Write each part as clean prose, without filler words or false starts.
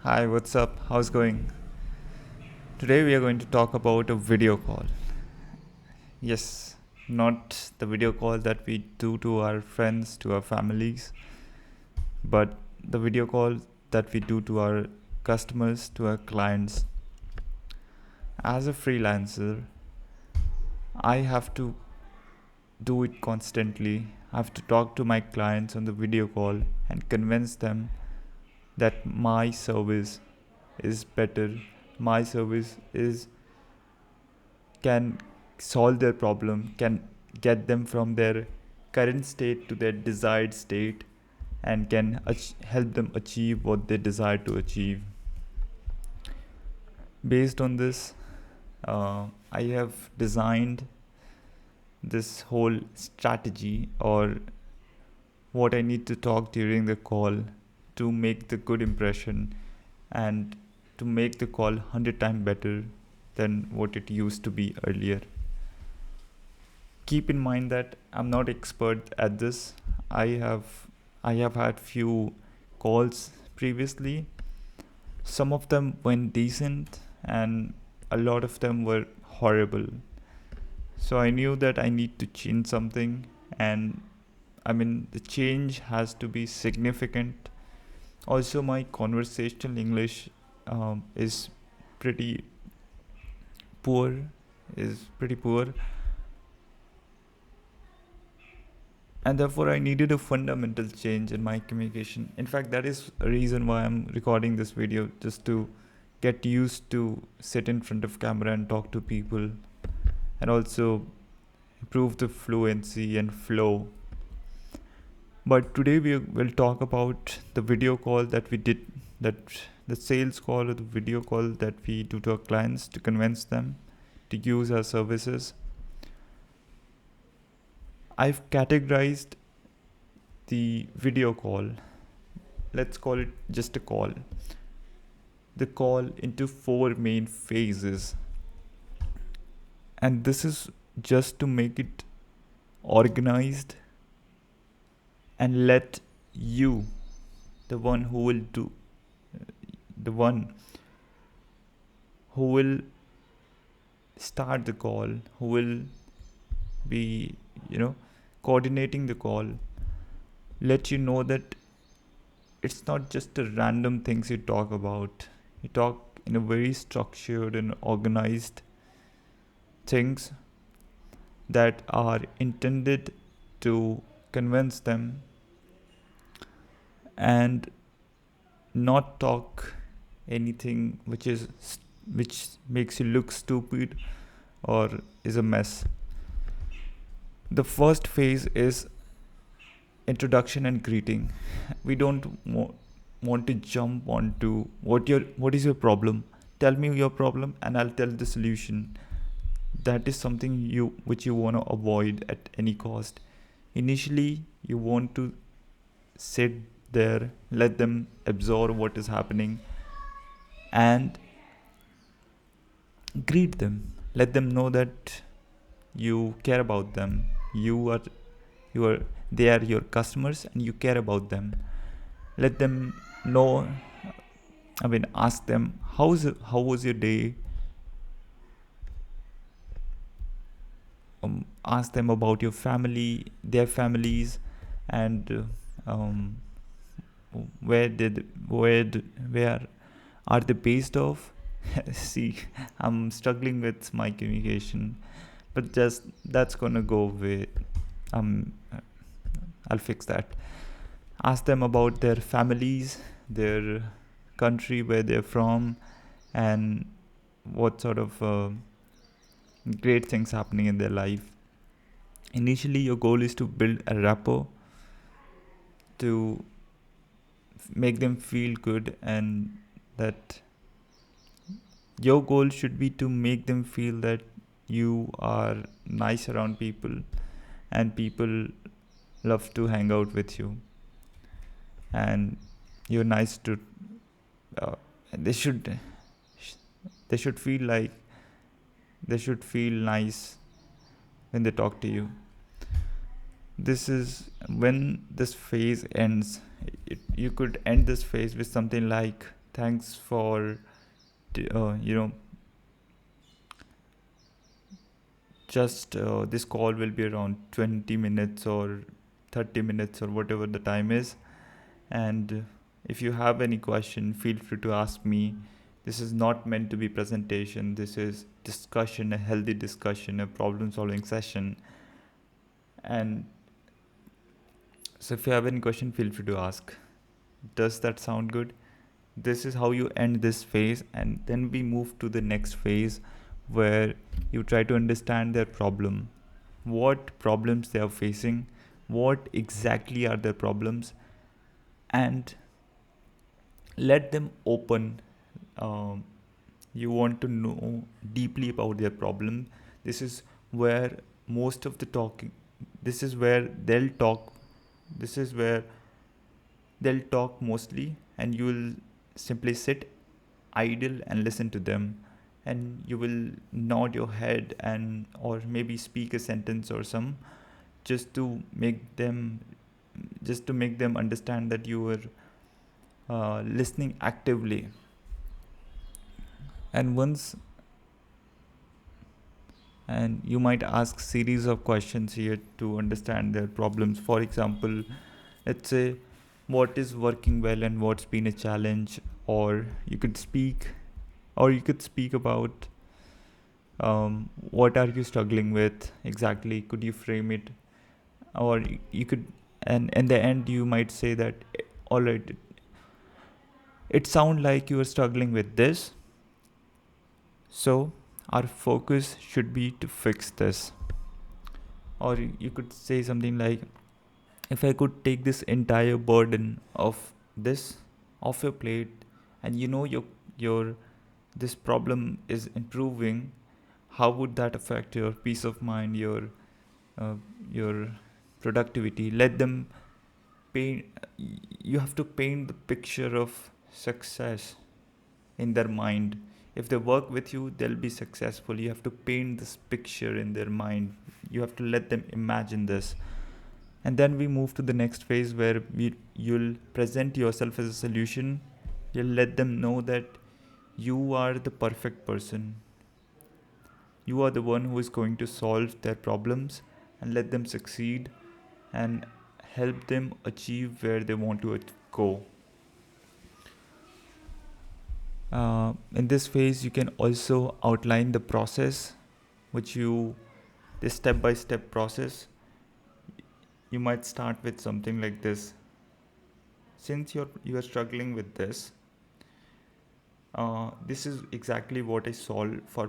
Hi, what's up? How's going? Today we are going to talk about a video call. Yes, not the video call that we do to our friends, to our families, but the video call that we do to our customers, to our clients. As a freelancer, I have to do it constantly. I have to talk to my clients on the video call and convince them that my service is better. My service is can solve their problem, can get them from their current state to their desired state, and can help them achieve what they desire to achieve. Based on this, I have designed this whole strategy or what I need to talk during the call to make the good impression and to make the call 100 times better than what it used to be earlier. Keep in mind that I'm not expert at this. I have I have had few calls previously. Some of them went decent and a lot of them were horrible. So I knew that I need to change something, and the change has to be significant. Also, my conversational English is pretty poor, is pretty poor, and therefore I needed a fundamental change in my communication. In fact, that is a reason why I'm recording this video, just to get used to sit in front of camera and talk to people, and also improve the fluency and flow. But today we will talk about the video call that we did, that the sales call or the video call that we do to our clients to convince them to use our services. I've categorized the video call, let's call it just a call, the call into four main phases. And this is just to make it organized and let you, the one who will do, the one who will start the call, who will be, coordinating the call, let you know that it's not just the random things you talk about. You talk in a very structured and organized things that are intended to convince them, and not talk anything which makes you look stupid or is a mess. The first phase is introduction and greeting. We don't want to jump onto what is your problem. Tell me your problem and I'll tell the solution. That is something which you want to avoid at any cost. Initially, you want to sit there, let them absorb what is happening, and greet them. Let them know that you care about them. You are they are your customers and you care about them. Let them know. Ask them how was your day. Ask them about your family, their families, and where are they based off. See, I'm struggling with my communication, but just that's gonna go away. I'll fix that. Ask them about their families, their country where they're from, and what sort of great things happening in their life. Initially, your goal is to build a rapport, to make them feel good, and that your goal should be to make them feel that you are nice around people and people love to hang out with you, and you're nice to uh, they should they should feel like they should feel nice when they talk to you. This is when this phase ends. You could end this phase with something like, thanks for, you know, just this call will be around 20 minutes or 30 minutes or whatever the time is. And if you have any question, feel free to ask me. This is not meant to be presentation. This is discussion, a healthy discussion, a problem solving session. And so if you have any question, feel free to ask. Does that sound good? This is how you end this phase, and then we move to the next phase where you try to understand their problem, what problems they are facing, what exactly are their problems, and let them open. um, you want to know deeply about their problem. This is where most of the talking, this is where they'll talk, this is where they'll talk mostly, and you will simply sit idle and listen to them, and you will nod your head and or maybe speak a sentence or some, just to make them understand that you were listening actively. And once, and you might ask series of questions here to understand their problems. For example, let's say, what is working well and what's been a challenge. Or you could speak about, what are you struggling with exactly, could you frame it. Or you could, and in the end you might say that, all right, it sounds like you are struggling with this, so our focus should be to fix this. Or you could say something like, if I could take this entire burden of this off your plate, and your this problem is improving, how would that affect your peace of mind, uh, your productivity? Let them paint. You have to paint the picture of success in their mind. If they work with you, they'll be successful. You have to paint this picture in their mind. You have to let them imagine this. And then we move to the next phase where you'll present yourself as a solution. You'll let them know that you are the perfect person. You are the one who is going to solve their problems and let them succeed and help them achieve where they want to go. In this phase, you can also outline the process, this step by step process. You might start with something like this. Since you are struggling with this, this is exactly what I solve for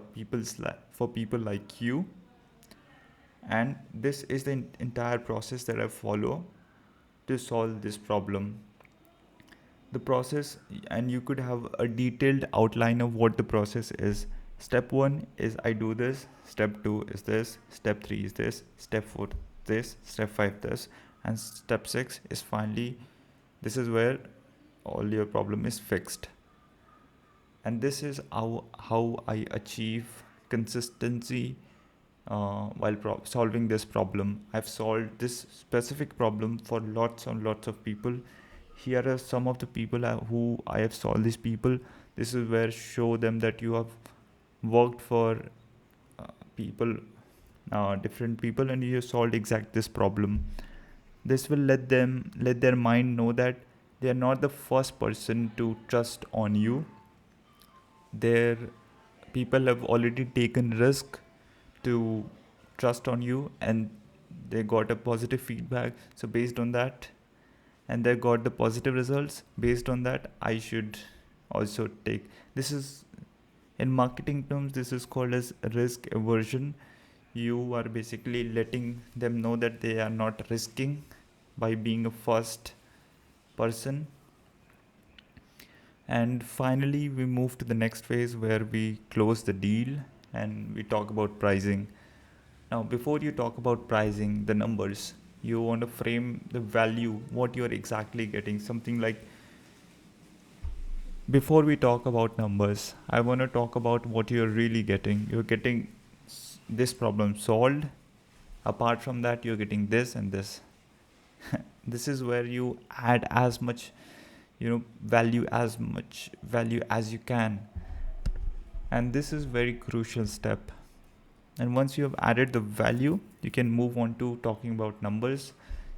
people like you, and this is the entire process that I follow to solve this problem. The process, and you could have a detailed outline of what the process is. Step 1 is I do this, step 2 is this, step 3 is this, step 4 this, step 5 this, and step 6 is finally, this is where all your problem is fixed. And this is how I achieve consistency while solving this problem. I've solved this specific problem for lots and lots of people. Here are some of the people who I have solved these people. This is where show them that you have worked for people, different people, and you have solved exact this problem. This will let their mind know that they are not the first person to trust on you. Their people have already taken risk to trust on you, and they got a positive feedback. So based on that, and they got the positive results, based on that I should also take. This is, in marketing terms, this is called as risk aversion. You are basically letting them know that they are not risking by being a first person. And finally, we move to the next phase where we close the deal and we talk about pricing. Now, before you talk about pricing, the numbers, you want to frame the value, what you're exactly getting. Something like, before we talk about numbers, I want to talk about what you're really getting. You're getting this problem solved, Apart from that, you're getting this and this. This is where you add as much value as you can, and this is very crucial step. And once you have added the value, you can move on to talking about numbers.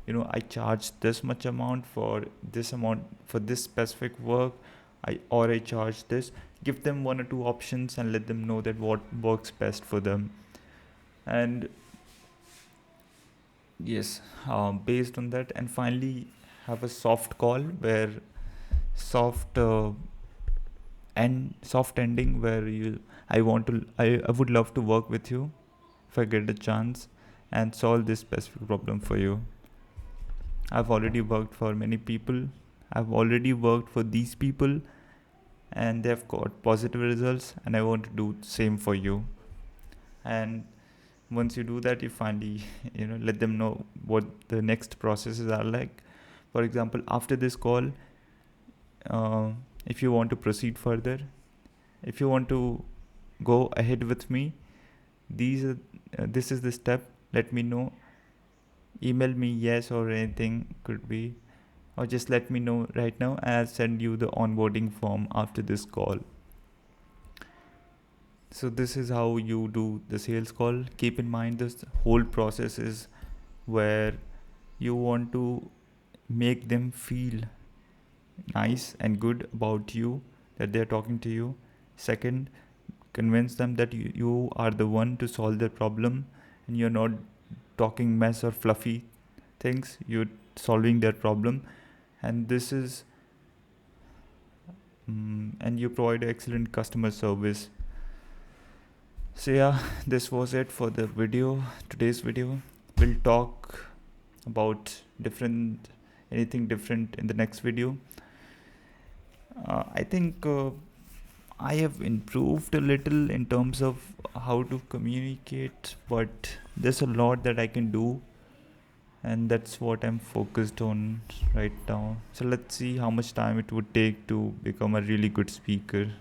I charge this much amount for this amount for this specific work. I charge this. Give them one or two options and let them know that what works best for them. And yes, based on that, and finally have a soft call where soft soft ending where I would love to work with you if I get a chance and solve this specific problem for you. I've already worked for many people. I've already worked for these people and they've got positive results, and I want to do the same for you. And once you do that, you finally let them know what the next processes are like. For example, after this call, if you want to proceed further, if you want to go ahead with me, this is the step. Let me know. Email me yes or anything could be, or just let me know right now, and I'll send you the onboarding form after this call. So this is how you do the sales call. Keep in mind this whole process is where you want to make them feel nice and good about you, that they're talking to you. Second, convince them that you are the one to solve their problem, and you're not talking mess or fluffy things. You're solving their problem, and this is and you provide excellent customer service. So yeah, this was it for the video. Today's video, we'll talk about anything different in the next video. I think I have improved a little in terms of how to communicate, but there's a lot that I can do, and that's what I'm focused on right now. So let's see how much time it would take to become a really good speaker.